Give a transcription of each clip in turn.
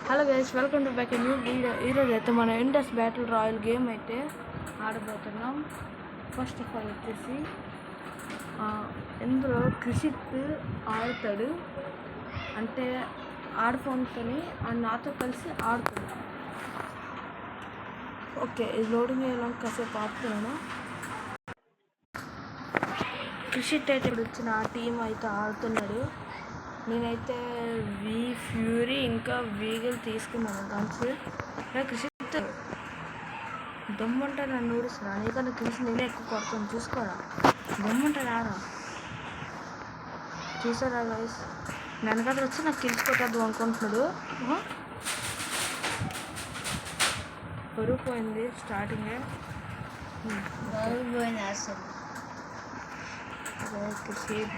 Hello guys, welcome to back new video. ఈరోజు అయితే మనం ఇండస్ బ్యాటిల్ రాయల్ గేమ్ అయితే ఆడబోతున్నాం. ఫస్ట్ ఆఫ్ ఆల్ వచ్చేసి ఇందులో క్రిషిత్ ఆడతాడు, అంటే ఆడుకుంటుని నాతో కలిసి ఆడుతున్నాం. ఓకే, ఇది లోడింగ్ అయ్యేలాగా కాసేపు ఆడుతున్నాను. క్రిషిత్ అయితే ఇప్పుడు వచ్చిన ఆ టీం అయితే ఆడుతున్నాడు. నేనైతే ఫ్యూరీ ఇంకా వీగల్ తీసుకున్నాను గన్స్. క్రిషిత్ దమ్ముంటే నన్ను ఊడిస్తున్నా, నీకన్నా క్రిషిత్ నేనే ఎక్కువ కొడతాను, చూసుకోరా. దమ్ముంటే రారా, చూసారా గైస్, వెనకాల వచ్చి నాకు కిల్చుకోవద్దు అనుకుంటున్నాడు. పొరిగిపోయింది స్టార్టింగే, పోయింది అసలు.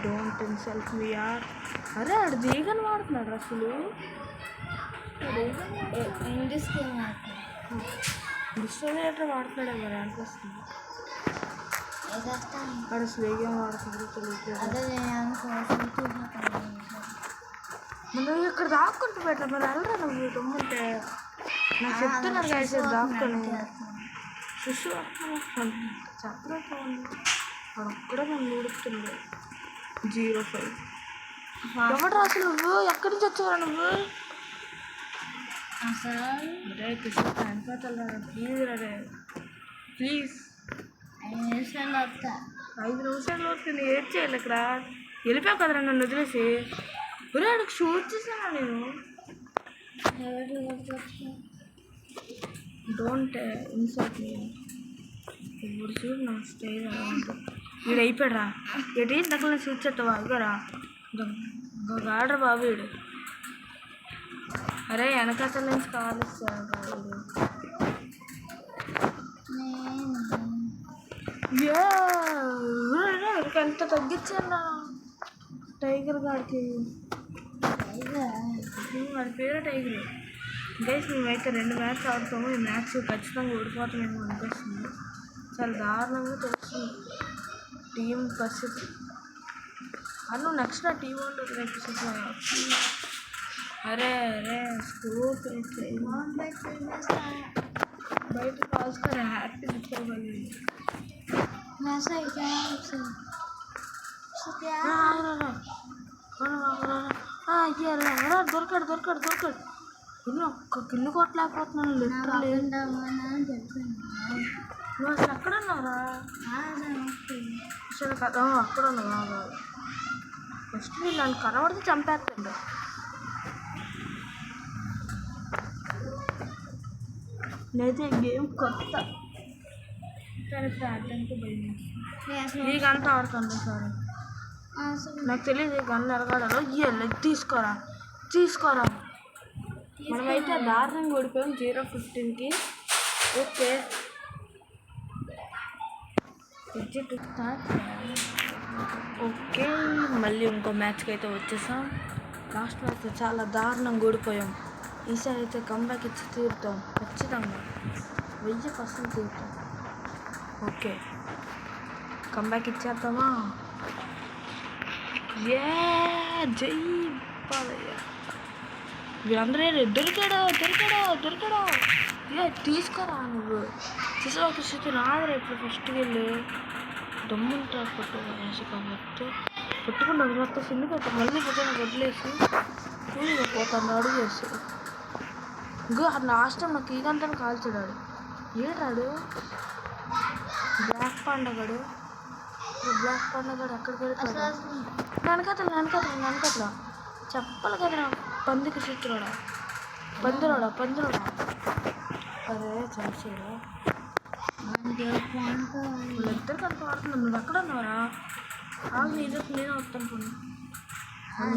డోంట్ ఇన్సల్ట్ మీ యార్. అరే ఆడు దీగని వాడుతున్నాడు అసలు. డిస్ట్రిబ్యూటర్ వాడుతున్నాడే మరి అనిపిస్తుంది. ఆడ అసలు ఏం వాడుతున్నాడు మనం ఇక్కడ దాక్కుంటూ పెట్టా. మరి వెళ్ళరా నువ్వు దమ్ముంటే, నాకు చెప్తున్నారు కాదు దాక్కుని శిశు చెప్పలేక ఉంది. వాడు ఒక్కడే నన్ను ఊడుతుంది. 05 ఎవడు అసలు నువ్వు ఎక్కడి నుంచి వచ్చావరా నువ్వు? అరే కృష్ణ చనిపోతారా ప్లీజ్, అరే ప్లీజ్. 5 నిమిషాలు వస్తా. 5 నిమిషాలు వస్తుంది, ఏడ్ చేయాలి ఇక్కడ. వెళ్ళిపోయావు కదరా నన్ను వదిలేసి. ఒరే ఆడికి షూట్ చేసానా నేను. డోంట్ ఇన్సల్ట్ మీ. ఇప్పుడు చూడు నా స్టైల్ అలా ఉంటుంది. వీడు అయిపోయాడు రా, ఏంటి దగ్గర చూచేస్తావా? ఇగోరా ఆర్డర్ బాబు వీడు. అరే వెనకాతల నుంచి కావాలి సార్. ఎంత తగ్గించాను టైగర్ గారికి. వాడి పేరు టైగర్. గైస్ మేమైతే 2 మ్యాచ్ ఆడుతాము. ఈ మ్యాచ్ ఖచ్చితంగా ఓడిపోతామేమో అనిపిస్తుంది. చాలా దారుణంగా తెలుస్తుంది టీం పరిస్థితి. అను నెక్స్ట్ నా టీం ఉంటుంది రేపు. అరే అరే స్కోప్ బయట కాల్చుకొని హ్యాపీ తీసుకోవాలి. దొరకడు ఇన్ని ఒక్క కిల్లు కొట్టలేకపోతున్నాను లిటరల్లీ. నువ్వు అసలు ఎక్కడ ఉన్నారా? అసలు కదా అక్కడ ఉన్నావా? ఫస్ట్ వీళ్ళు నన్ను కనబడితే చంపేస్తుండ. నేనైతే గేమ్ కొత్త కానీ ప్రార్థనకు భయం. ఈ గంట ఆడుతుందా సార్? నాకు తెలియదు ఈ గన్ను ఎరగాడలో. తీసుకోరా. మనమైతే దారుణంగా ఓడిపోయాం 0-15కి. ఓకే, ఓకే మళ్ళీ ఇంకో మ్యాచ్కి అయితే వచ్చేసాం. లాస్ట్ మ్యాచ్ చాలా దారుణంగా ఓడిపోయాం. ఈసారి అయితే కంబ్యాక్ ఇచ్చి తీరుతాం ఖచ్చితంగా, 1000% తీరుతాం. ఓకే కంబ్యాక్ ఇచ్చేద్దామా? జై బాలయ్య. వీళ్ళందరూ దొరికాడా. తీసుకోరా నువ్వు. తీసుకో కృషి రాదురా ఇప్పుడు ఫస్ట్ వీళ్ళు దమ్ముంటా పట్టుకుని మొత్తం సిల్లు పెట్ట మళ్ళీ పొద్దున వదిలేసి పోతాను అడుగు చేసి. ఇంకో లాస్ట్ టైం నాకు ఈ గంటను కాల్చాడు. ఏడాడు బ్లాక్ పాండగాడు ఎక్కడికి వెళ్ళిపోయాడు? వెనకట్లా చెప్పాలి కదా పందికి చిత్రుడా, పందిరోడా. అరే చంపేరా వీళ్ళిద్దరికి అంత ఆడుతున్నాను. నువ్వు ఎక్కడ ఉన్నారా? నేను వస్తాను పోనీ.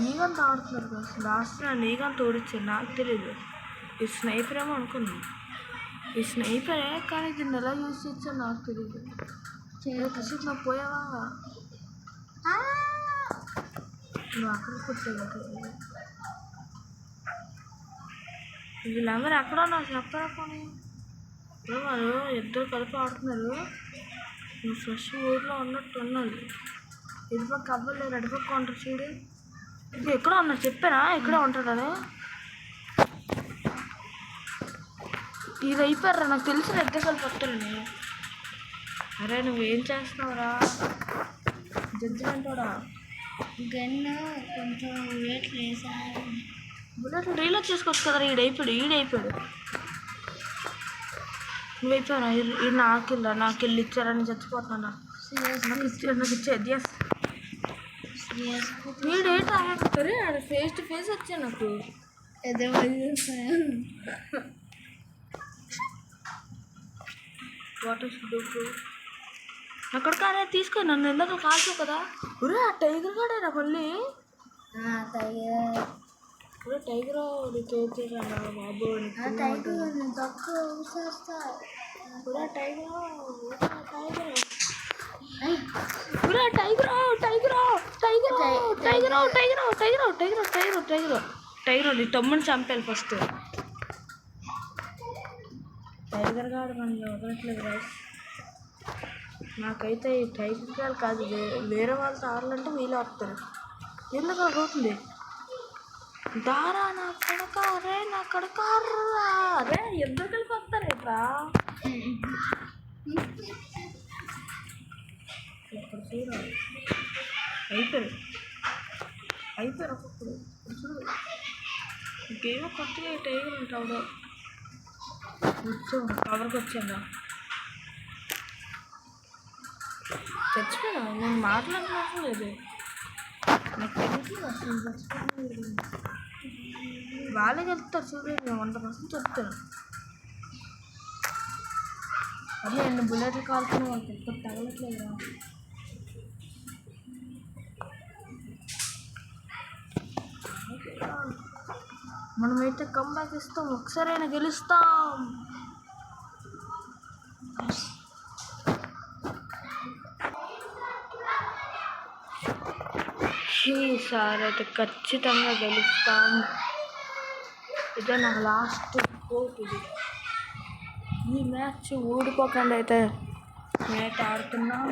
నీగంత ఆడుతున్నారు కదా. లాస్ట్ నా నీగంత ఓడిచ్చాను, నాకు తెలియదు. ఈ స్నైపర్ ఏమో అనుకున్నాను. ఈ స్నైపరే, కానీ దీన్ని ఎలా యూజ్ చేచ్చా నాకు తెలియదు. కృషి నాకు పోయావా? నువ్వు అక్కడ కూర్చోలేదు. వీళ్ళందరూ ఎక్కడ ఉన్నారు చెప్పరా పోనీ. వాళ్ళు ఇద్దరు కలిపి ఆడుతున్నారు. నువ్వు ఫ్రెష్ ఊర్లో ఉన్నట్టు ఉన్నది. ఇటుపక్క అవ్వలేదు, అటుపక్క ఉంటారు చూడు. ఇది ఎక్కడ ఉన్నారు చెప్పారా? ఎక్కడ ఉంటాడని. ఇది అయిపోయారా, నాకు తెలిసిన ఇద్దరు కలిపి వస్తారని. అరే నువ్వేం చేస్తున్నావురా జడ్జిమెంట్ కూడా. గన్ను కొంచెం వెయిట్ వేసాను. బుల్లెట్ రీలోడ్ చేసుకోవచ్చు కదా. ఈడైపోయాడు. నువ్వైపోయారా? ఈ నాకు వెళ్ళి ఇచ్చారని చచ్చిపోతున్నా. నాకు ఇచ్చేది ఎస్. వీడేంటి అరే ఆడ ఫేస్ టు ఫేస్ వచ్చా నాకు. వాటర్ అక్కడ కానీ తీసుకో, నన్ను ఎందుకు కాల్చు కదా. ఒరే ఆ టైగర్ కాడేరా మళ్ళీ. టైగర్ నీకేరా బాబు. టైగర్ నీ తమ్ముని చంపాలి ఫస్ట్. టైగర్ గాడు నన్ను వదలట్లేదు రైస్. నాకైతే ఈ టైగర్ గారు కాదు, వేరే వాళ్ళతో ఆడాలంటే వీళ్ళు ఆపుతారు. ఎందుకు అలా అవుతుంది? దారా నా కడక రే, నా కడక రే, ఎందుకు కలిపి వస్తారేట్రా? ఇక్కడ చూడాలి. అయిపోయారు ఒక్కొక్కడు. చూడు ఇంకేమో కొత్తగా టైగర్ ఉంటావు. వచ్చాము కవర్కి వచ్చాను. చచ్చిపోయినా నేను మాట్లాడడం లేదు. నాకు తెలియదు అసలు చచ్చిపోయినా. వాళ్ళే చెప్తారు చూడు, నేను 100% చెప్తాను. అదే ఎన్ని బుల్లెట్లు కాల్చిన వాళ్ళకి ఎక్కడ తగలట్లేదు. మనమైతే కంబ్యాక్ ఇస్తాం, ఒకసారైనా గెలుస్తాం. ఈసారి అయితే ఖచ్చితంగా గెలుస్తాం. ఇదే నాకు లాస్ట్ హోప్. ఈ మ్యాచ్ ఓడిపోకుండా అయితే మ్యాచ్ ఆడుతున్నాం.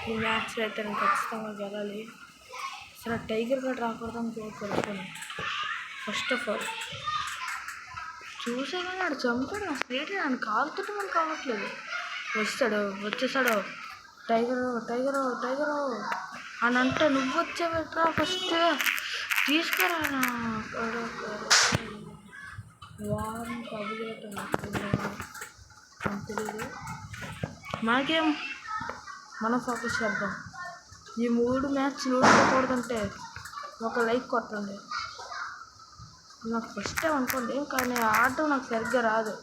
ఈ మ్యాచ్లో అయితే నేను ఖచ్చితంగా గెలాలి. అసలు టైగర్ గడ్ రాకూడదని కోరుకోను. ఫస్ట్ ఆఫ్ ఆల్ చూసే కానీ ఆడు చంపాడు. నా స్నేహితుడు నన్ను కాలుతుంటే మనకు కావట్లేదు. వచ్చేసాడు టైగరు అని అంటే నువ్వు వచ్చావుట్రా ఫస్ట్ తీసుకురా. వారం కబులేటం తెలియదు. మనకేం, మనం ఫోకస్ చేద్దాం. ఈ 3 మ్యాచ్లు ఓడిపోకూడదంటే ఒక లైక్ కొట్టండి. నాకు ఫస్ట్ టైం అనుకోండి, కానీ ఆడటం నాకు సరిగ్గా రాదు.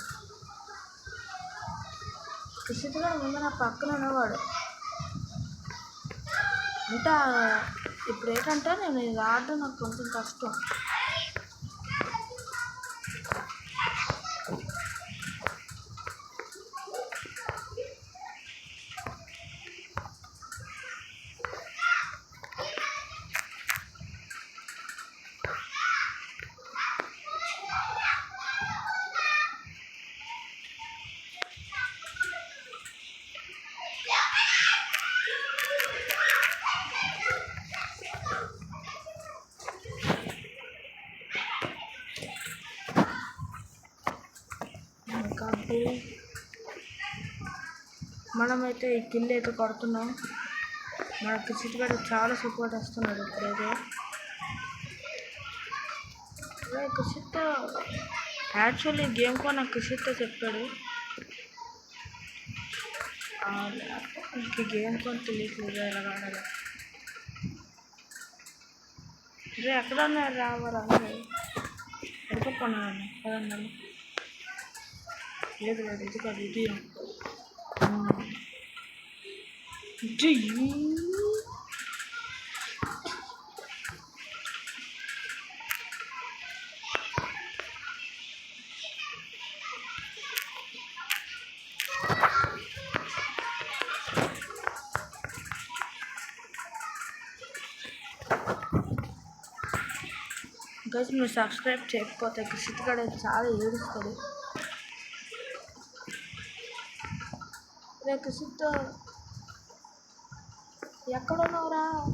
ఖుషిగా ముందు నా పక్కన ఉన్నవాడు. అంటే ఇప్పుడు ఏంటంటే నేను ఇది ఆడటం నాకు కొంచెం కష్టం. మనమైతే ఈ కిల్ అయితే కొడుతున్నాం. మనకు సిటీగాడు చాలా సపోర్ట్ వస్తున్నాడు. ఇప్పుడైతే కుషిత్ యాక్చువల్లీ గేమ్ కూడా నాకు కుషిత్ చెప్పాడు. ఇంక గేమ్ కొని తెలియట్లేదు ఎలా ఆడాలి. రే ఎక్కడ ఉన్నారు రావాలా ఎడుకోపోన్నాను కదండి. లేదు ఇది కాదు, ఇది గైస్. మీరు సబ్స్క్రైబ్ చేయకపోతే కుషిత్గాడు చాలా ఏడుస్తాడు. రే కుషిత్ ఎక్కడున్నావురా?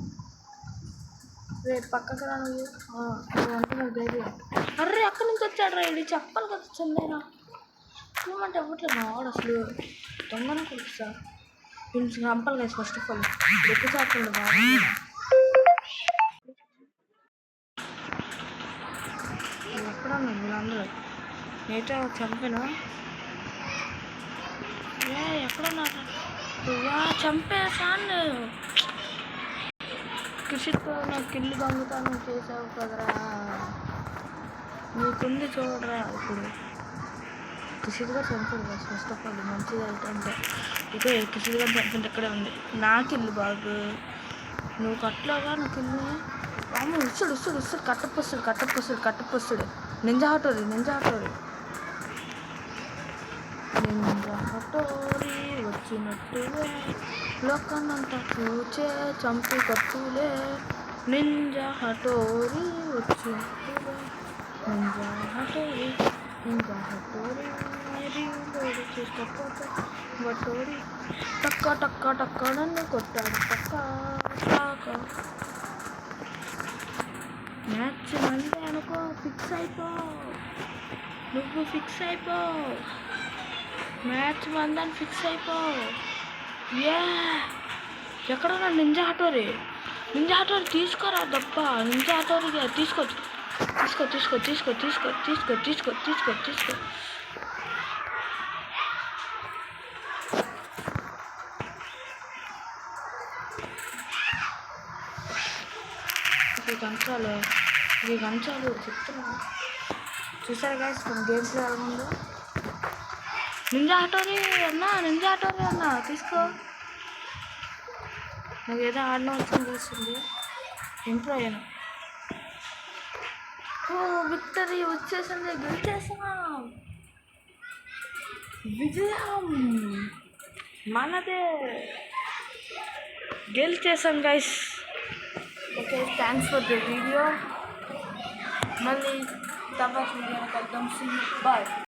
రేపు పక్కకు రా నువ్వు. నువ్వు అంటున్నావు ధైర్యం. అర్రే ఎక్కడి నుంచి వచ్చాడు రా? ఇది చెప్పాలి కదా చెందేనా. ఏమంటే ఇవ్వట్లేదు మా వాడు అసలు దొంగను కొడుకు సార్. వీళ్ళు చంపాలి కదా ఫస్ట్ ఆఫ్ ఆల్. ఎక్కువ చేస్తుంది బాగా. ఎక్కడన్నా వీళ్ళందరూ నేట చంపాను. ఎక్కడున్నారు? చంపేసాను. కృషితో నాకు ఇల్లు దొంగతనం చేసావు కదరా. నీకుంది చూడరా ఇప్పుడు. కృషిగా చంపాడు ఫస్ట్ ఆఫ్ ఆల్. మంచిగా వెళ్తుంటే ఇదే కృషిగా చంపుతుంటే ఇక్కడే ఉంది నాకు ఇల్లు బాగు. నువ్వు కట్టలేగా నాకు ఇల్లు. అమ్మ ఇస్తాడు కట్టపొస్తాడు. నింజా హటోరి వచ్చినట్టుగా లోకాన్నంతా చూచే చంపి కట్టులే. నింజా హటోరి వచ్చినట్టుగా నింజా హటోరి బట్టోరి టక్క నన్ను కొట్టాడు టక్క. మ్యాచ్ మందే అనుకో. ఫిక్స్ అయిపో. మ్యాచ్ మందని ఫిక్స్ అయిపో. ఎక్కడన్నా నింజా హటోరి తీసుకోరా దప్ప. నింజా హటోరిగా తీసుకో. ఈ కంచాలు చెప్తున్నా. చూసారా గైస్ మన గేమ్స్ ముందు. నింజా హటోరి అన్నా తీసుకో. నాకు ఏదో ఆడడం వచ్చింది తెలుస్తుంది. ఇంప్రూవ్ అయ్యాను. విక్టరీ వచ్చేసింది. గెలిచేసాం. విజయం మనదే. గెలిచేసాం guys. Okay thanks for the video. మళ్ళీ తర్వాత వీడియోని కలుద్దాం. See you. బాయ్.